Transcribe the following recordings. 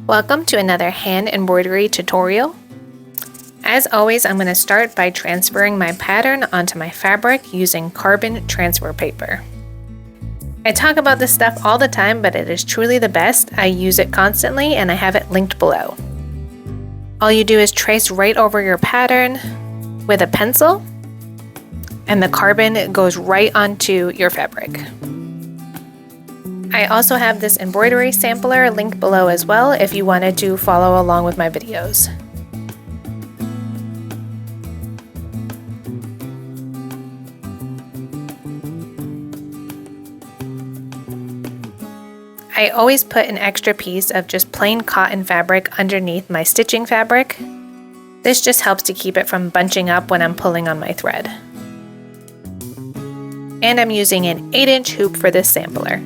Welcome to another hand embroidery tutorial. As always, I'm going to start by transferring my pattern onto my fabric using carbon transfer paper. I talk about this stuff all the time, but it is truly the best. I use it constantly and I have it linked below. All you do is trace right over your pattern with a pencil, and the carbon goes right onto your fabric. I also have this embroidery sampler linked below as well if you wanted to follow along with my videos. I always put an extra piece of just plain cotton fabric underneath my stitching fabric. This just helps to keep it from bunching up when I'm pulling on my thread. And I'm using an 8-inch hoop for this sampler.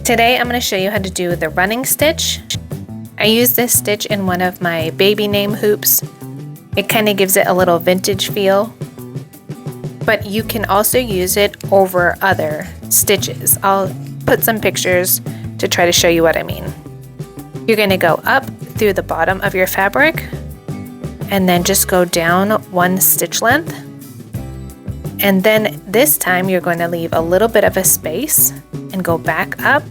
Today I'm going to show you how to do the running stitch. I use this stitch in one of my baby name hoops. It kind of gives it a little vintage feel, but you can also use it over other stitches. I'll put some pictures to try to show you what I mean. You're going to go up through the bottom of your fabric and then just go down one stitch length. And then this time you're going to leave a little bit of a space and go back up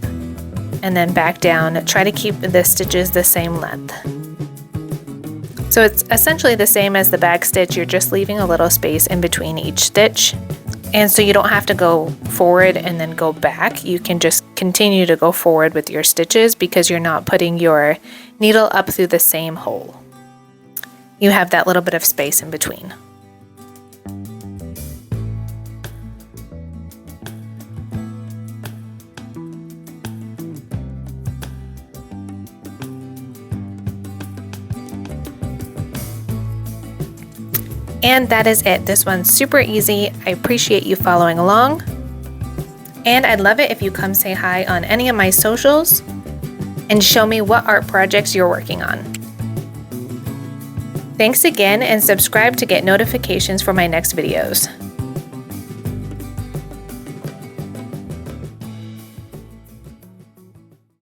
and then back down. Try to keep the stitches the same length. So it's essentially the same as the back stitch, you're just leaving a little space in between each stitch. And so you don't have to go forward and then go back. You can just continue to go forward with your stitches because you're not putting your needle up through the same hole. You have that little bit of space in between. And that is it. This one's super easy. I appreciate you following along. And I'd love it if you come say hi on any of my socials and show me what art projects you're working on. Thanks again, and subscribe to get notifications for my next videos.